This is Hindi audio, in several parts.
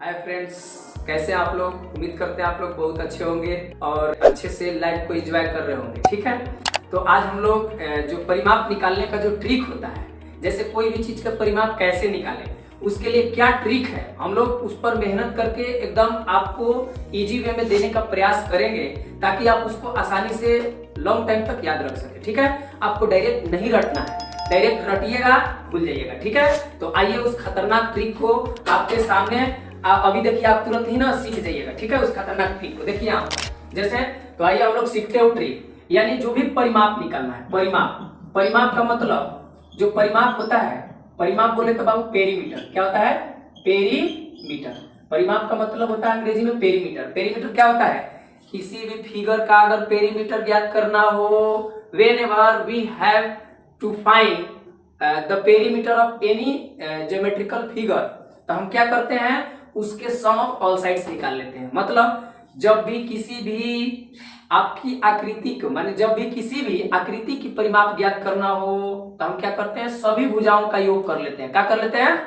हाय फ्रेंड्स, कैसे आप लोग। उम्मीद करते हैं आप लोग बहुत अच्छे होंगे और अच्छे से लाइफ को एंजॉय कर रहे होंगे। ठीक है, तो आज हम लोग जो परिमाप निकालने का जो ट्रिक होता है, जैसे कोई भी चीज का परिमाप कैसे निकालें, उसके लिए क्या ट्रिक है, हम लोग उस पर मेहनत करके एकदम आपको इजी वे में देने का प्रयास करेंगे ताकि आप उसको आसानी से लॉन्ग टाइम तक याद रख सके। ठीक है, आपको डायरेक्ट नहीं रटना है, डायरेक्ट रटिएगा भूल जाइएगा। ठीक है, तो आइए उस खतरनाक ट्रिक को आपके सामने अभी देखिए, आप तुरंत ही ना सीख जाइएगा। ठीक है, उस खतरनाक ट्रिक को देखिए आप जैसे। तो आइए हम लोग सीखते हो ट्रिक, यानी जो भी परिमाप निकालना है। परिमाप का मतलब जो परिमाप होता है, परिमाप बोले तो बाबू पेरीमीटर। क्या होता है? पेरीमीटर। परिमाप का मतलब होता है अंग्रेजी में पेरीमीटर। पेरीमीटर क्या होता है? किसी भी फिगर का अगर पेरीमीटर ज्ञात करना हो, whenever we have to find the perimeter of any geometrical figure, तो हम क्या करते हैं, उसके सम ऑफ ऑल साइड्स निकाल लेते हैं। मतलब जब भी किसी भी आपकी आकृति को, माने जब भी किसी भी आकृति की परिमाप ज्ञात करना हो, तो हम क्या करते हैं, सभी भुजाओं का योग कर लेते हैं। क्या कर लेते हैं?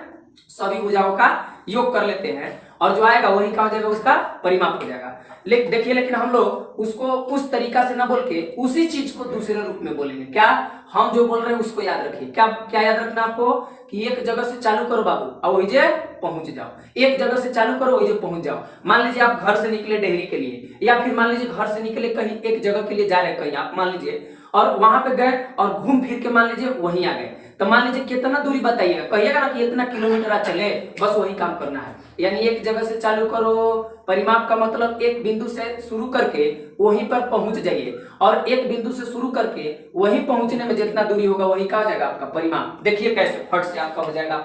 सभी भुजाओं का योग कर लेते हैं, और जो आएगा वही क्या हो जाएगा, उसका परिमाप हो जाएगा। लेकिन हम लोग उसको उस तरीका से ना बोल के उसी चीज को दूसरे रूप में बोलेंगे। क्या? हम जो बोल रहे हैं उसको याद रखिए। क्या क्या याद रखना आपको? कि एक जगह से चालू करो बाबू और वही जे पहुंच जाओ। एक जगह से चालू करो वही जे पहुंच जाओ। मान लीजिए आप घर से निकले डेहरी के लिए, या फिर मान लीजिए घर से निकले कहीं एक जगह के लिए जा रहे, कहीं आप मान लीजिए, और वहां पे गए और घूम फिर के मान लीजिए वहीं आ गए, तो मान लीजिए कितना दूरी बताइएगा, कहिएगा ना कि इतना किलोमीटर आप चले, बस वही काम करना है। यानी एक जगह से चालू करो, परिमाप का मतलब एक बिंदु से शुरू करके वहीं पर पहुंच जाइए, और एक बिंदु से शुरू करके वहीं पहुंचने में जितना दूरी होगा वही क्या हो जाएगा, आपका परिमाप। देखिए कैसे फट से आपका हो जाएगा।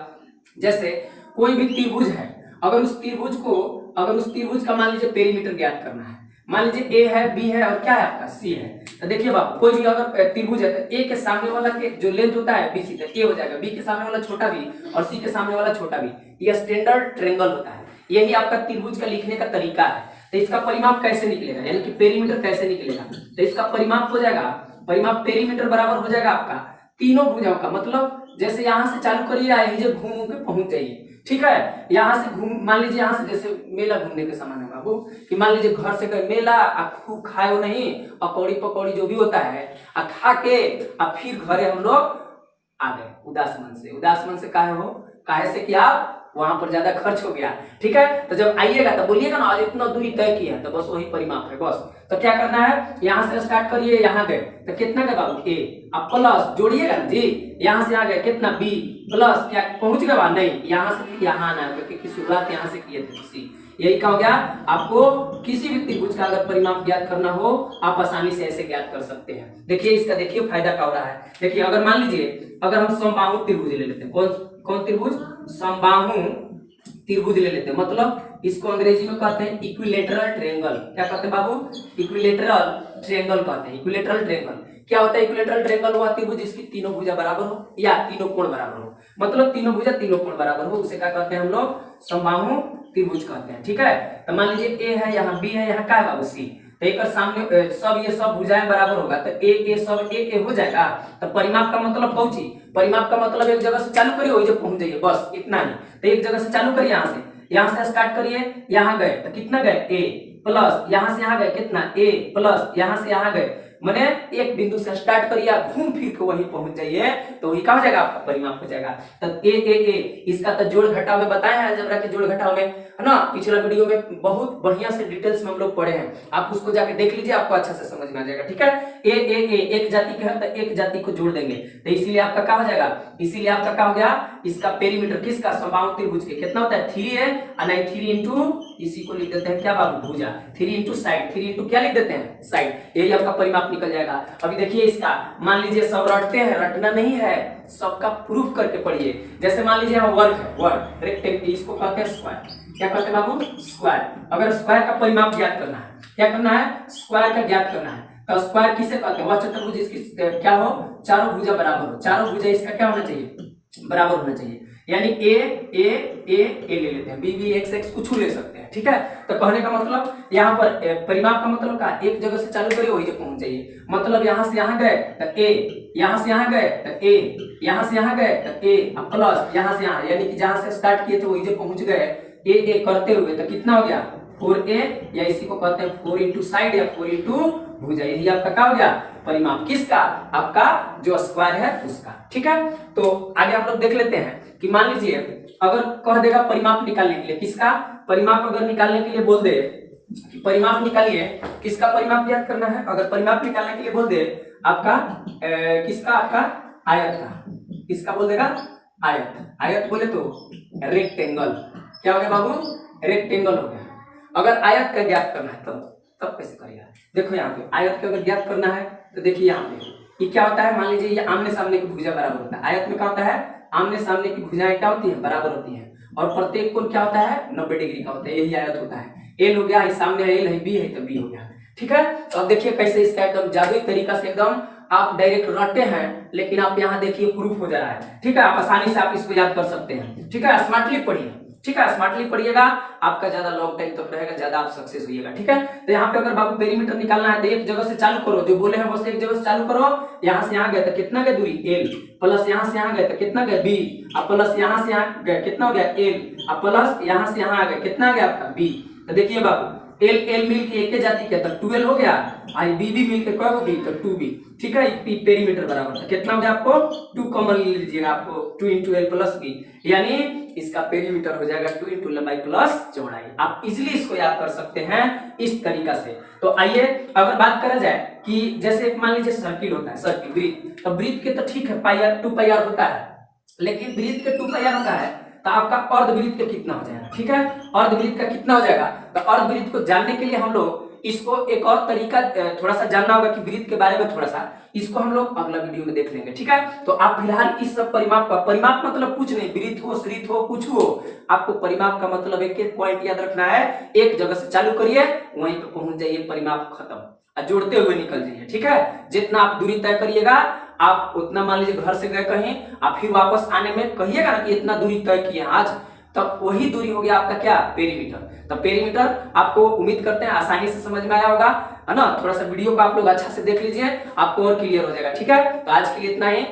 जैसे कोई भी त्रिभुज है, अगर उस त्रिभुज का मान लीजिए पेरीमीटर ज्ञात करना है, मान लीजिए ए है, बी है और क्या है आपका सी है, तो देखिए बाबू कोई भी अगर त्रिभुज है तो ए के सामने वाला के जो लेंथ होता है बी सी, तो ए हो जाएगा, बी के सामने वाला छोटा बी और सी के सामने वाला छोटा बी, ये स्टैंडर्ड ट्रायंगल होता है। यही आपका त्रिभुज का लिखने का तरीका है। तो इसका परिमाप कैसे निकलेगा, यानी कि पेरीमीटर कैसे निकलेगा, तो इसका परिमाप हो जाएगा, परिमाप पेरीमीटर बराबर हो जाएगा आपका तीनों भुजाओं का। मतलब जैसे यहाँ से चालू करिए, आइए घूम के पहुंच जाइए। ठीक है, यहाँ से घूम, मान लीजिए यहाँ से जैसे मेला घूमने के समान है बाबू, कि मान लीजिए घर से गए मेला, खूब खाए हो नहीं, अकौड़ी पकौड़ी जो भी होता है, खा के फिर घरे हम लोग आ गए उदास मन से काहे से कि आप वहां पर ज्यादा खर्च हो गया। ठीक है, तो जब आइएगा तो बोलिएगा ना आज इतना दूरी तय किया है, तो बस वही परिमाप है। बस तो क्या करना है, यहाँ से स्टार्ट करिए, यहाँ गए तो कितना गए बाबू ए, आप प्लस जोड़िएगा ना जी, यहाँ से यहाँ गए कितना बी, प्लस क्या पहुंच गए नहीं, यहाँ से यहाँ आना है क्योंकि शुरुआत यहाँ से किए थे सी। यही क्या हो गया, आपको किसी भी त्रिभुज का अगर परिमाप ज्ञात करना हो आप आसानी से ऐसे ज्ञात कर सकते हैं। देखिए इसका देखिए फायदा क्या हो रहा है। देखिए अगर मान लीजिए अगर हम समबाहु त्रिभुज ले लेते हैं, कौन त्रिभुज? समबाहु त्रिभुज ले लेते हैं। मतलब इसको अंग्रेजी में कहते हैं इक्विलेटरल ट्रायंगल। क्या कहते हैं बाबू? इक्विलेटरल ट्रायंगल कहते हैं। इक्विलेटरल ट्रायंगल क्या होता है? इक्विलेटरल ट्रायंगल हुआ त्रिभुज जिसकी तीनों भुजा बराबर हो या तीनों कोण बराबर हो, मतलब तीनों भुजा तीनों कोण बराबर हो, उसे क्या कहते हैं हम लोग? समबाहु त्रिभुज कहते हैं। ठीक है, तो मान लीजिए ए है, यहाँ बी है, यहाँ क्या है बाबू? सी। तो एक सामने सब ये सब भुजाएं बराबर होगा तो ए सब ए हो जाएगा। तो परिमाप का मतलब पहुंची, परिमाप का मतलब एक जगह से चालू करिए वही जब पहुंच जाइए, बस इतना ही। तो एक जगह से चालू करिए, यहाँ से स्टार्ट करिए, यहाँ गए तो कितना गए ए, प्लस यहाँ से यहाँ गए कितना ए, प्लस यहाँ से यहाँ गए, मैंने एक बिंदु से स्टार्ट करिए, घूम फिर के वहीं पहुंच जाइए, तो वही क्या हो जाएगा, आपका परिमाप हो जाएगा। तो ए इसका तो जोड़ घटाव में बताया है, अलजेब्रा के जोड़ घटाव में, है ना, पिछला वीडियो में बहुत बढ़िया से डिटेल्स में हम लोग पढ़े हैं, आप उसको जाके देख लीजिए, आपको अच्छा से समझ में आ जाएगा। ठीक है, ए एक जाति का है तो एक जाति को जोड़ देंगे, तो इसीलिए आपका क्या हो जाएगा, इसीलिए आपका क्या हो गया, इसका पेरीमीटर किसका? समबाहु त्रिभुज के कितना होता है? 3 है, और 3 इंटू इसी को लिख देते हैं क्या बाबू? भुजा। 3 इंटू साइड, 3 इंटू क्या लिख देते हैं? साइड। यही आपका परिमाप निकल जाएगा। अभी देखिए इसका, मान लीजिए सब रटते हैं, रटना नहीं है, सबका प्रूफ करके पढ़िए। जैसे मान लीजिए यहाँ वर्ग है, वर्ग रेक्टेंगल, इसको कहते हैं स्क्वायर। क्या कहते हैं बाबू? स्क्वायर। अगर स्क्वायर का परिमाप ज्ञात करना है, क्या करना है? स्क्वायर का ज्ञात करना है। तो स्क्वायर किसे कहते हैं? वह चतुर्भुज जिसकी क्या हो, चारों भुजा बराबर हो, चारों भुजा इसका क्या होना चाहिए? बराबर होना चाहिए। यानी ए ले लेते हैं, बी एक्स कुछ ले सकते हैं। ठीक है, तो कहने का मतलब यहाँ पर परिमाप का मतलब क्या? एक जगह से चालू करिए वही जगह पहुंच जाइए। मतलब यहाँ से यहाँ गए तो ए, यहाँ से यहाँ गए तो ए, यहाँ से यहाँ गए तो ए, प्लस यहाँ से यहाँ, यानी कि जहां से स्टार्ट किए थे वही जगह पहुंच गए, ए करते हुए, तो कितना हो गया 4a, या इसी को कहते हैं 4 इंटू साइड या 4 इंटू भुजा। यही आपका क्या हो गया परिमाप, किसका, आपका जो स्क्वायर है उसका। ठीक है, तो आगे हम लोग देख लेते हैं कि मान लीजिए अगर कह देगा परिमाप निकालने के लिए, किसका परिमाप अगर निकालने के लिए बोल दे कि परिमाप निकालिए, किसका परिमाप ज्ञात करना है, अगर परिमाप निकालने के लिए बोल दे आपका किसका, आपका आयत का, किसका बोल देगा आयत, आयत बोले तो रेक्टेंगल, क्या हो गया बाबू रेक्टेंगल हो गया। अगर आयत का ज्ञात करना है तब कैसे करेगा, देखो यहाँ पे आयत का अगर ज्ञात करना है तो देखिए यहाँ पे ये क्या होता है, मान लीजिए ये आमने सामने की भुजा बराबर होता है। आयत में क्या होता है, आमने सामने की भुजाएं क्या होती है बराबर होती है, और प्रत्येक कोण क्या होता है 90 डिग्री का होता है, यही आयत होता है। एल हो गया, सामने है एल है, बी है तो बी हो गया। ठीक है, तो अब देखिए कैसे इसका एकदम जादुई तरीका से एकदम आप डायरेक्ट रटते हैं, लेकिन आप यहाँ देखिए प्रूफ हो जा रहा है। ठीक है, आप आसानी से आप इसको याद कर सकते हैं। ठीक है, स्मार्टली पढ़िए, ठीक है स्मार्टली पढ़िएगा, आपका ज्यादा लॉन्ग टाइम तक रहेगा, ज्यादा आप सक्सेस होइएगा। ठीक है, तो यहाँ पे अगर बाबू पेरीमीटर निकालना है तो एक जगह से चालू करो, जो बोले हैं बस एक जगह से चालू करो। यहाँ से यहाँ गए तो कितना गया दूरी एल, प्लस यहाँ से यहाँ गए तो कितना गया बी, अब प्लस यहाँ से यहाँ गए कितना हो गया एल, अब प्लस यहाँ से यहाँ आ गया कितना गया आपका बी। तो देखिए बाबू एल एल मिल के एक जाति क्या, तो 12 हो गया, आई बी भी मिल के क्या हो गई तो 2b। ठीक है, पेरीमीटर बराबर था कितना हो गया, आपको 2 कॉमन ले लीजिएगा, आपको 2 इंटू एल प्लस बी, यानी इसका पेरीमीटर हो जाएगा 2 इंटू लंबाई प्लस चौड़ाई। आप इजिली इसको याद कर सकते हैं इस तरीका से। तो आइए अगर बात करा जाए कि जैसे मान लीजिए सर्किल होता है, सर्किल वृत्त, तो वृत्त के तो ठीक है पाई आर 2 पाई आर होता है, लेकिन वृत्त के 2 पाई आर होता है तो आपका अर्धवृत्त का कितना हो जाएगा। ठीक है, अर्धवृत्त का कितना हो जाएगा, तो अर्धवृत्त को जानने के लिए हम लोग इसको एक और तरीका थोड़ा सा जानना होगा कि वृत्त के बारे में थोड़ा सा, इसको हम लोग अगला वीडियो में देख लेंगे। ठीक है, तो आप फिलहाल इस सब परिमाप का, परिमाप मतलब कुछ नहीं, वृत्त हो श्रित हो कुछ हो, आपको परिमाप का मतलब एक एक पॉइंट याद रखना है, एक जगह से चालू करिए वहीं पे पहुंच जाइए, परिमाप खत्म, जोड़ते हुए निकल जाइए। ठीक है, जितना आप दूरी तय करिएगा आप उतना, मान लीजिए घर से गए कहीं, आप फिर वापस आने में कहिएगा ना कि इतना दूरी तय किए आज, तब वही दूरी हो गया आपका क्या पेरीमीटर। तो पेरीमीटर आपको उम्मीद करते हैं आसानी से समझ में आया होगा, है ना। थोड़ा सा वीडियो को आप लोग अच्छा से देख लीजिए, आपको और क्लियर हो जाएगा। ठीक है, तो आज के लिए इतना ही।